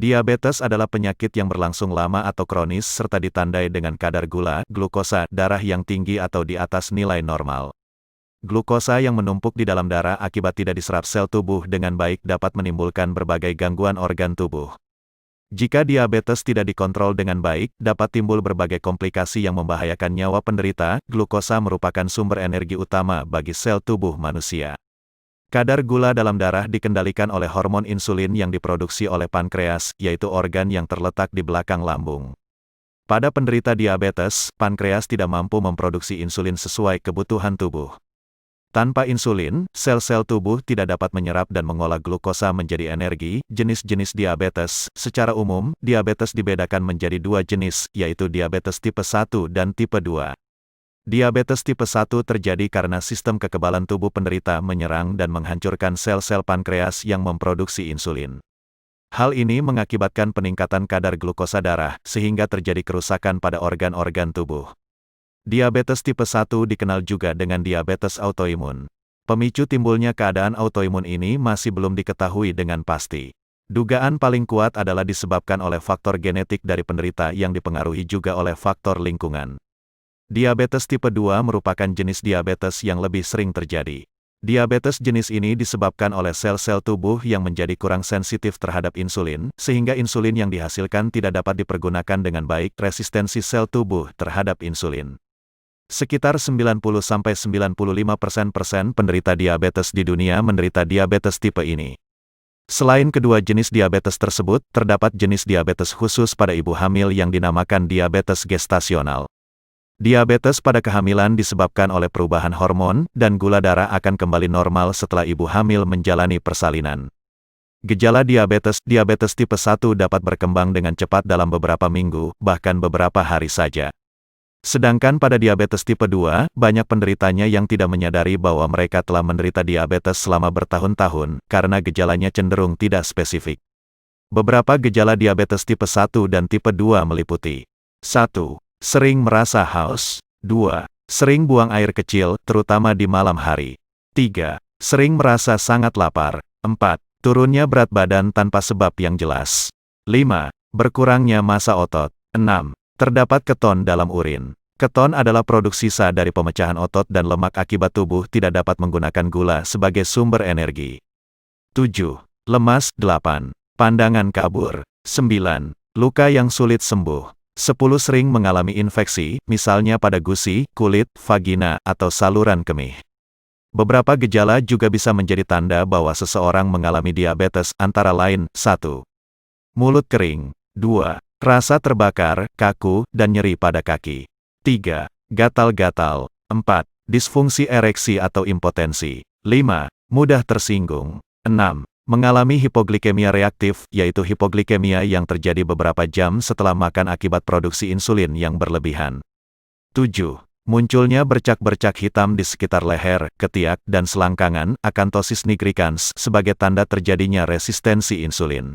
Diabetes adalah penyakit yang berlangsung lama atau kronis serta ditandai dengan kadar gula, glukosa, darah yang tinggi atau di atas nilai normal. Glukosa yang menumpuk di dalam darah akibat tidak diserap sel tubuh dengan baik dapat menimbulkan berbagai gangguan organ tubuh. Jika diabetes tidak dikontrol dengan baik, dapat timbul berbagai komplikasi yang membahayakan nyawa penderita. Glukosa merupakan sumber energi utama bagi sel tubuh manusia. Kadar gula dalam darah dikendalikan oleh hormon insulin yang diproduksi oleh pankreas, yaitu organ yang terletak di belakang lambung. Pada penderita diabetes, pankreas tidak mampu memproduksi insulin sesuai kebutuhan tubuh. Tanpa insulin, sel-sel tubuh tidak dapat menyerap dan mengolah glukosa menjadi energi. Jenis-jenis diabetes. Secara umum, diabetes dibedakan menjadi dua jenis, yaitu diabetes tipe 1 dan tipe 2. Diabetes tipe 1 terjadi karena sistem kekebalan tubuh penderita menyerang dan menghancurkan sel-sel pankreas yang memproduksi insulin. Hal ini mengakibatkan peningkatan kadar glukosa darah, sehingga terjadi kerusakan pada organ-organ tubuh. Diabetes tipe 1 dikenal juga dengan diabetes autoimun. Pemicu timbulnya keadaan autoimun ini masih belum diketahui dengan pasti. Dugaan paling kuat adalah disebabkan oleh faktor genetik dari penderita yang dipengaruhi juga oleh faktor lingkungan. Diabetes tipe 2 merupakan jenis diabetes yang lebih sering terjadi. Diabetes jenis ini disebabkan oleh sel-sel tubuh yang menjadi kurang sensitif terhadap insulin, sehingga insulin yang dihasilkan tidak dapat dipergunakan dengan baik. Resistensi sel tubuh terhadap insulin. Sekitar 90–95% penderita diabetes di dunia menderita diabetes tipe ini. Selain kedua jenis diabetes tersebut, terdapat jenis diabetes khusus pada ibu hamil yang dinamakan diabetes gestasional. Diabetes pada kehamilan disebabkan oleh perubahan hormon, dan gula darah akan kembali normal setelah ibu hamil menjalani persalinan. Gejala diabetes tipe 1 dapat berkembang dengan cepat dalam beberapa minggu, bahkan beberapa hari saja. Sedangkan pada diabetes tipe 2, banyak penderitanya yang tidak menyadari bahwa mereka telah menderita diabetes selama bertahun-tahun, karena gejalanya cenderung tidak spesifik. Beberapa gejala diabetes tipe 1 dan tipe 2 meliputi 1. Sering merasa haus. 2. Sering buang air kecil, terutama di malam hari. 3. Sering merasa sangat lapar. 4. Turunnya berat badan tanpa sebab yang jelas. 5. Berkurangnya massa otot. 6. Terdapat keton dalam urin. Keton adalah produk sisa dari pemecahan otot dan lemak akibat tubuh tidak dapat menggunakan gula sebagai sumber energi. 7. Lemas. 8. Pandangan kabur. 9. Luka yang sulit sembuh. 10. Sering mengalami infeksi, misalnya pada gusi, kulit, vagina, atau saluran kemih. Beberapa gejala juga bisa menjadi tanda bahwa seseorang mengalami diabetes, antara lain, 1. Mulut kering. 2. Rasa terbakar, kaku, dan nyeri pada kaki. 3. Gatal-gatal. 4. Disfungsi ereksi atau impotensi. 5. Mudah tersinggung. 6. Mengalami hipoglikemia reaktif, yaitu hipoglikemia yang terjadi beberapa jam setelah makan akibat produksi insulin yang berlebihan. 7. Munculnya bercak-bercak hitam di sekitar leher, ketiak, dan selangkangan, akanthosis nigricans, sebagai tanda terjadinya resistensi insulin.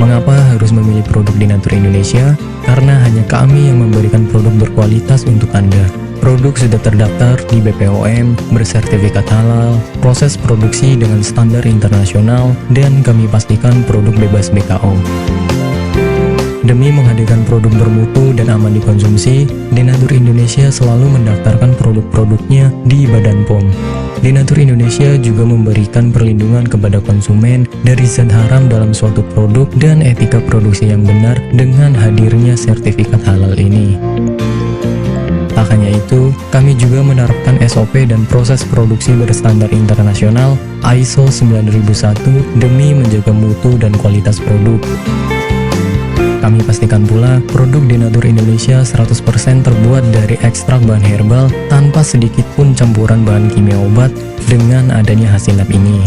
Mengapa harus memilih produk Dinatur Indonesia? Karena hanya kami yang memberikan produk berkualitas untuk Anda. Produk sudah terdaftar di BPOM, bersertifikat halal, proses produksi dengan standar internasional, dan kami pastikan produk bebas BKO. Demi menghadirkan produk bermutu dan aman dikonsumsi, Dinatur Indonesia selalu mendaftarkan produk-produknya di Badan POM. Dinatur Indonesia juga memberikan perlindungan kepada konsumen dari zat haram dalam suatu produk dan etika produksi yang benar dengan hadirnya sertifikat halal ini. Tak hanya itu, kami juga menerapkan SOP dan proses produksi berstandar internasional ISO 9001 demi menjaga mutu dan kualitas produk. Kami pastikan pula, produk Dinatur Indonesia 100% terbuat dari ekstrak bahan herbal tanpa sedikit pun campuran bahan kimia obat dengan adanya hasil lab ini.